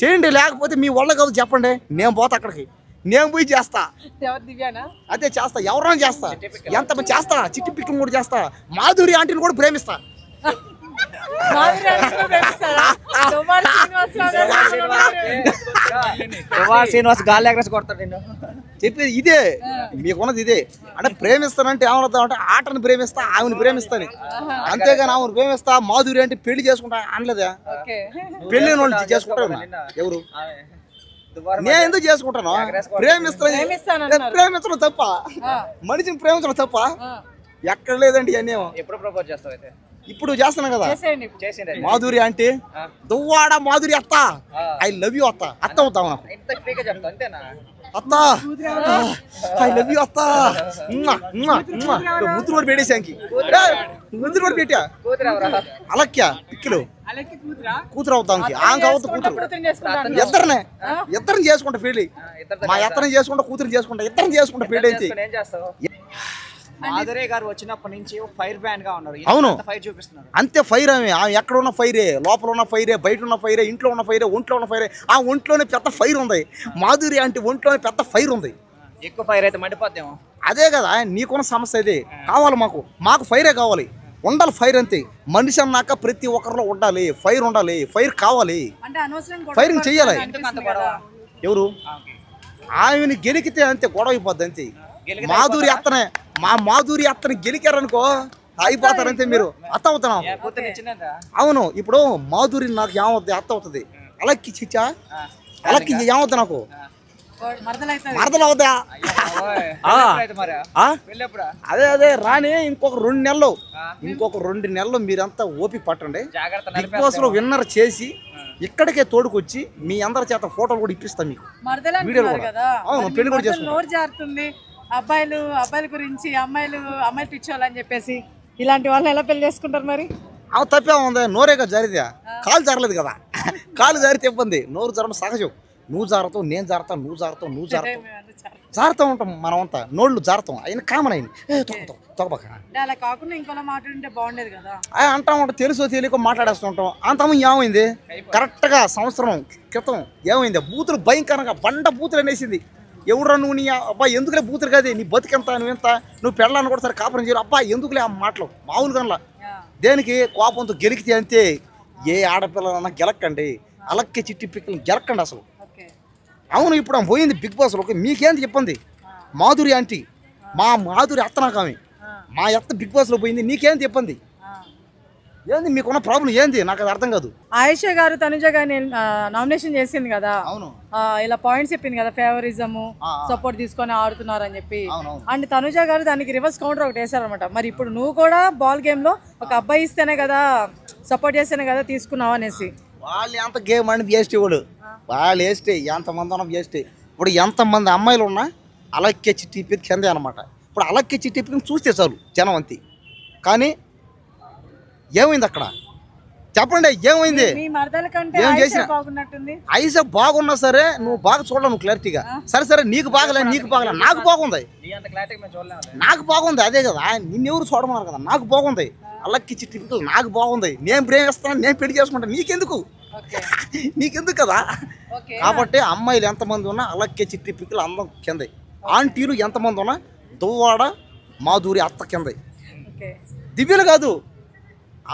చేయండి, లేకపోతే మీ వల్ల కాదు చెప్పండి, నేను పోతా అక్కడికి, నేను పోయి చేస్తా. అదే చేస్తా, ఎవరైనా చేస్తా, ఎంత చేస్తా, చిట్టి పిక్కిని కూడా చేస్తా, మాధురి ఆంటీని కూడా ప్రేమిస్తా. శ్రీనివాస్ గాలి ఎగరేసి కొడతాడు నేను చెప్పేది ఇదే, మీకున్నది ఇదే. అంటే ప్రేమిస్తానంటే ఏమవుతా అంటే ఆటని ప్రేమిస్తా, ఆమెను ప్రేమిస్తాను, అంతేగాని ఆమెను ప్రేమిస్తా మాధురి అంటే పెళ్లి చేసుకుంటా అనలేదా? పెళ్లి వాళ్ళు చేసుకుంటారు ఎవరు? నేను ఎందుకు చేసుకుంటాను? ప్రేమించడం తప్ప, మనిషిని ప్రేమించడం తప్ప ఎక్కడ లేదండి. అన్నీ ఎప్పుడు ప్రపోజ్ చేస్తావు అయితే? ఇప్పుడు చేస్తున్నా కదా. మాధురి అంటే దువ్వాడ మాధురి అత్త, ఐ లవ్ యూ అత్త, అత్త అవుతావు నాకు. అత్త ఐ లవ్ యూ అత్త, ముద్దు కూడా పెట్టేసానికి, ముద్దు కూడా పెట్టా. అలక్యా పిక్కిలు కూతురు అవుతానికి, ఆమె అవుతా కూతురు. ఇద్దరిని చేసుకుంటా పెళ్లి, మా ఇద్దరిని చేసుకుంటా, కూతురు చేసుకుంటా, ఇద్దరిని చేసుకుంటా పెళ్లి అయితే. మాధురి గారు వచ్చినప్పటి నుంచి ఫైర్ బ్రాండ్ గా ఉన్నారు. అవును, ఫైర్ చూపిస్తున్నారు. అంతే ఫైర్. ఆమె ఎక్కడ ఉన్న ఫైరే, లోపల ఉన్న ఫైరే, బయట ఉన్న ఫైరే, ఇంట్లో ఉన్న ఫైరే, ఒంట్లో ఉన్న ఫైరే. ఆ ఒంట్లోనే పెద్ద ఫైర్ ఉంది. మాధురి అంటే ఒంట్లోనే పెద్ద ఫైర్ ఉంది. ఎక్కువ ఫైర్ అయితే మండిపోద్దేమో. అదే కదా నీకున్న సమస్య. ఇది కావాలి మాకు ఫైరే కావాలి, ఉండాలి ఫైర్. అంతే, మనిషి అన్నాక ప్రతి ఒక్కరిలో ఉండాలి ఫైర్, ఉండాలి ఫైర్ కావాలి, ఫైరింగ్ చెయ్యాలి. ఎవరు? ఆమెని గెలికితే అంతే గొడవ అయిపోద్ది అంతే. మాధురి అత్తనే, మా మాధురి అత్తని గెలికారనుకో అయిపోతారంతే. మీరు అత్త అవుతున్నాం. అవును, ఇప్పుడు మాధురి నాకు ఏమవుద్ది? అత్త అవుతుంది. అలక్కి చిచ్చా, అలక్కి ఏమవుద్ది? నాకు మరదలు అవుతా. అదే రాని ఇంకొక 2 నెలలు మీరంతా ఓపిక పట్టండి. బిగ్ బాస్ లో విన్నర్ చేసి ఇక్కడికే తోడుకొచ్చి మీ అందరి చేత ఫోటోలు కూడా ఇప్పిస్తాం మీకు, వీడియోలు కూడా. అవును, పెళ్లి కూడా చేస్తాం. అబ్బాయిల గురించి అమ్మాయిలు పిచ్చోళ్ళని చెప్పేసి ఇలాంటి వాళ్ళని ఎలా పెళ్లి చేసుకుంటారు మరి? అవి తప్పే ఉంది. నోరేగా జారిదా? కాలు జారలేదు కదా. కాలు జారితే ఇబ్బంది, నోరు జరగడం సహజం. నువ్వు జారుతావు, నేను జారుతావు, నువ్వు జారుతూ ఉంటాం. మనం అంతా నోళ్ళు జారుతాం, అయినా కామన్ అయింది. అలా కాకుండా ఇంకోలా మాట్లాడుంటే బాగుండేది కదా అంటా ఉంటాం. తెలుసో తెలియక మాట్లాడేస్తుంటాం. అంతము ఏమైంది? కరెక్ట్గా సంవత్సరం క్రితం ఏమైంది? బూతులు భయంకరంగా బండ బూతులు అనేసింది. ఎవరు నువ్వు? నీ అబ్బా ఎందుకులే బూతులు కాదు, నీ బతికెంత, నువ్వెంత, నువ్వు పెళ్ళాన్ని కూడా సరే కాపురం చేయరు. అబ్బా ఎందుకులే ఆ మాటలు మామూలు కనలా. దేనికి? కోపంతో గెలికితే అంతే. ఏ ఆడపిల్లలన్నా గెలక్కండి, అలక్కే చిట్టి పిక్కలు గెలక్కండి అసలు. అవును, ఇప్పుడు ఆమె పోయింది బిగ్ బాస్లోకి. మీకేంటి చెప్పండి? మాధురి ఆంటీ, మా మాధురి అత్త నాకు, ఆమె మా అత్త బిగ్ బాస్లో పోయింది. నీకేంటి చెప్పండి? ఏంది మీకున్న ప్రాబ్లం ఏంది? నాకు అది అర్థం కాదు. ఆయిషా గారు తనుజ గారిని నామినేషన్ చేసింది కదా. అవును, ఇలా పాయింట్స్ చెప్పింది కదా, ఫేవరిజము సపోర్ట్ తీసుకొని ఆడుతున్నారు అని చెప్పి. అండ్ తనుజ గారు దానికి రివర్స్ కౌంటర్ ఒకటి వేసారనమాట. మరి ఇప్పుడు నువ్వు కూడా బాల్ గేమ్ లో ఒక అబ్బాయి ఇస్తేనే కదా, సపోర్ట్ చేస్తేనే కదా తీసుకున్నావు అనేసి. వాళ్ళు ఎంత గేమ్ అని వేస్ట్ ఇవ్వడు, వాళ్ళు వేస్తే ఎంతమంది ఉన్నా వేస్ట్. ఇప్పుడు ఎంతమంది అమ్మాయిలు ఉన్నా అలక్కే చిట్టి కిందే అనమాట. ఇప్పుడు అలక్కే చిట్టి చూస్తే చాలు జనం అంతే. కానీ ఏమైంది అక్కడ చెప్పండి? ఏమైంది? ఏం చేసిన? ఐసా బాగున్నా సరే నువ్వు బాగా చూడలేవు, నువ్వు క్లారిటీగా. సరే నీకు బాగలే, నాకు బాగుంది, నాకు బాగుంది. అదే కదా, నిన్నెవరు చూడమన్నారు కదా, నాకు బాగుంది. అలక్కి చిట్టి నాకు బాగుంది, నేను ప్రేమిస్తాను, నేను పెళ్లి చేసుకుంటాను. నీకెందుకు కదా. కాబట్టి అమ్మాయిలు ఎంతమంది ఉన్నా అలక్కే చిట్టి పిక్కలు అందం కింద. ఆంటీలు ఎంతమంది ఉన్నా దువ్వాడ మాధురి అత్త కింద. దివ్యలు కాదు,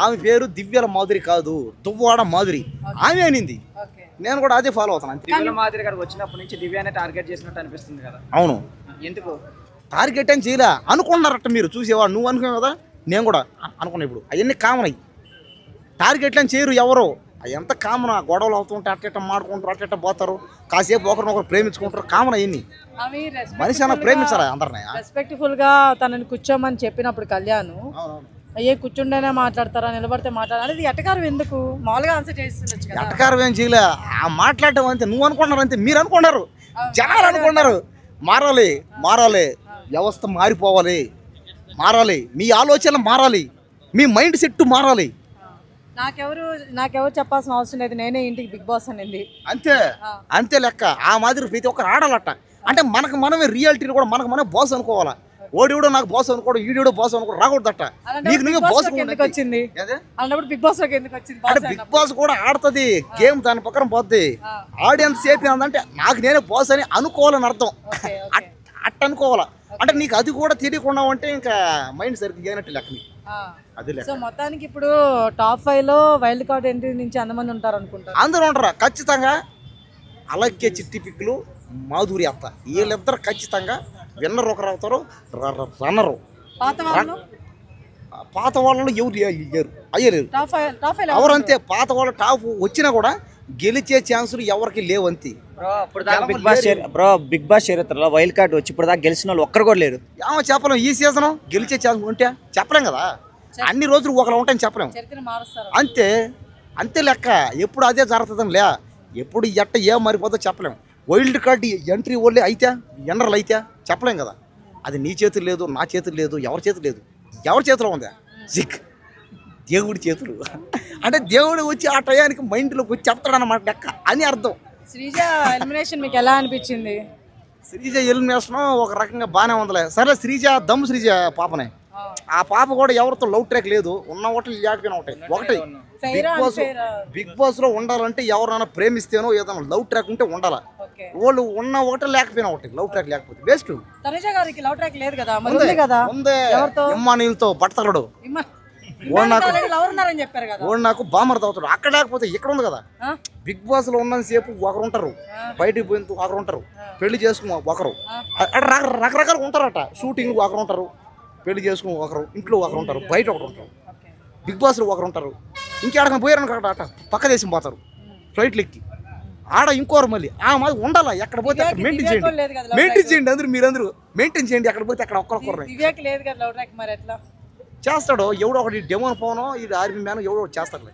ఆమె పేరు దివ్యల మాధురి కాదు, దువ్వాడ మాధురి ఆమె అనింది. నేను కూడా అదే ఫాలో అవుతాను. దివ్యల మాధురి గారు వచ్చినప్పటి నుంచి దివ్యాన్ని టార్గెట్ చేసినట్టు అనిపిస్తుంది కదా. అవును, ఎందుకు టార్గెట్ అని చేయలే అనుకున్నారట మీరు చూసేవాడు. నువ్వు అనుకున్నావు కదా, నేను కూడా అనుకున్నా. ఇప్పుడు అవన్నీ కామన్ అయ్యి టార్గెట్లు అని చేయరు ఎవరో. ఎంత కామన్, గొడవలు అవుతుంటే అట్ట మాడుకుంటారు, అట్ట పోతారు, కాసేపు ఒకరినొకరు ప్రేమించుకుంటారు. కామన్ అయ్యింది. మనిషి అన్న ప్రేమించారా అందరినీ? రెస్పెక్ట్ఫుల్ గా తనని కూర్చోమని చెప్పినప్పుడు కళ్యాణ్ అయ్యే కూర్చుండేనే మాట్లాడతారా, నిలబడితే మాట్లాడాలి, ఇది ఎటకారం ఎందుకు? మామూలుగా ఆన్సర్ చేస్తుండొచ్చు. ఎటకారం ఏం చేయలే, ఆ మాట్లాడటం అంతే. నువ్వు అనుకున్నారు అంతే, మీరు అనుకున్నారు, జనాలు అనుకున్నారు. మారాలి, వ్యవస్థ మారాలి, మీ ఆలోచనలు మారాలి, మీ మైండ్ సెట్ మారాలి. నాకెవరు చెప్పాల్సిన అవసరం లేదు, నేనే ఇంటికి బిగ్ బాస్ అనేది. అంతే లెక్క. ఆ మాదిరి ప్రతి ఒక్కరు ఆడాలట. అంటే మనకు మనమే రియాలిటీని కూడా మనకు మనమే బాస్ అనుకోవాలా. ఓడివిడో నాకు బాస్ అనుకోవడం ఈడివిడో బాస్ అనుకోవడం రాకూడదట. నీకు నువ్వే బాస్ ఎందుకు వచ్చింది అన్నప్పుడు బిగ్ బాస్ లోకి ఎందుకు వచ్చింది? అంటే బిగ్ బాస్ కూడా ఆడుతుంది గేమ్, దాని ప్రకారం పోద్ది. ఆడియన్స్ సేపు ఏంటంటే నాకు నేనే బాస్ అని అనుకోవాలని అర్థం. అట్ట అనుకోవాలా అంటే నీకు అది కూడా తెలియకుండా ఉంటే ఇంకా మైండ్ సరిగ్గా అయినట్టు లెక్క. అది సో మొత్తానికి ఇప్పుడు టాప్ 5 లో వైల్డ్ కార్డ్ ఎంట్రీ నుంచి అంతమంది ఉంటారు అనుకుంటారు. అందరూ ఉంటారా ఖచ్చితంగా. అలాగే చిట్టి పిక్కులు మాధురి అత్త వీళ్ళిద్దరు ఖచ్చితంగా విన్నర్ ఒకరు అవుతారు, రన్నరు. పాత వాళ్ళలో ఎవరు లేరు, అయ్యలేరు ఎవరంతే. పాత వాళ్ళు టాప్ వచ్చినా కూడా గెలిచే ఛాన్సులు ఎవరికి లేవు అంతే. బిగ్ బాస్ చరిత్రలో వైల్డ్ కార్డ్ వచ్చి ఇప్పుడు దాకా గెలిచిన వాళ్ళు ఒక్కరు కూడా లేరు. ఏమో చెప్పలేం, ఈ సీజన్ గెలిచే ఛాన్స్ ఉంటే చెప్పలేం కదా. అన్ని రోజులు ఒకరు ఉంటాయని చెప్పలేము అంతే. అంతే లెక్క. ఎప్పుడు అదే జరుగుతుందని లే, ఎప్పుడు ఎట్ట ఏం మారిపోతుందో చెప్పలేము. వైల్డ్ కార్డ్ ఎంట్రీ ఓన్లీ అయితే ఎన్నర్లు అయితే చెప్పలేం కదా. అది నీ చేతులు లేదు, నా చేతులు లేదు, ఎవరి చేతులు లేదు. ఎవరి చేతిలో ఉందా? జిక్ దేవుడి చేతులు. అంటే దేవుడు వచ్చి ఆ టయానికి మైండ్లోకి వచ్చి చెప్తాడన్నమాట లెక్క అని అర్థం. శ్రీజ ఎలిమినేషన్ మీకు ఎలా అనిపించింది? శ్రీజ ఎలిమినేషన్ ఒక రకంగా బాగానే ఉందిలే. సరే శ్రీజ దమ్ము శ్రీజ పాపనే. ఆ పాప కూడా ఎవరితో లవ్ ట్రాక్ లేదు, ఉన్న ఒకటి లేకపోయినా ఒకటి. బిగ్ బాస్ లో ఉండాలంటే ఎవరైనా ప్రేమిస్తేనో ఏదైనా లవ్ ట్రాక్ ఉంటే ఉండాలా. వాళ్ళు ఉన్న ఒకటి లేకపోయినా ఒకటి, లవ్ ట్రాక్ లేకపోతే వేస్ట్. ఇమ్మానీలతో బట్టతలడు నాకు బామర్ అవుతాడు. అక్కడ లేకపోతే ఇక్కడ ఉంది కదా. బిగ్ బాస్ లో ఉన్నంత సేపు ఒకరు ఉంటారు, బయటికి పోయిన ఒకరు ఉంటారు, పెళ్లి చేసుకుని ఒకరు, రకరకాలు ఉంటారట. షూటింగ్ ఒకరు ఉంటారు, పెళ్లి చేసుకుని ఒకరు, ఇంట్లో ఒకరు ఉంటారు, బయట ఒకరు ఉంటారు, బిగ్ బాస్లో ఒకరు ఉంటారు. ఇంకెక్కడికైనా పోయారని అక్కడ పక్క దేశం పోతారు ఫ్లైట్లు ఎక్కి. ఆడ ఇంకోరు మళ్ళీ ఆ మాది ఉండాలా. ఎక్కడ పోతే అక్కడ మెయింటైన్ చేయండి అందరూ, మీరందరూ మెయింటైన్ చేయండి. ఎక్కడ పోతే అక్కడ ఒక్కరొక్కరు చేస్తాడు. ఎవడో ఒకటి డెమోన్ పవనో ఇది ఆర్మీ మ్యాన్ ఎవడో ఒకటి చేస్తాడు.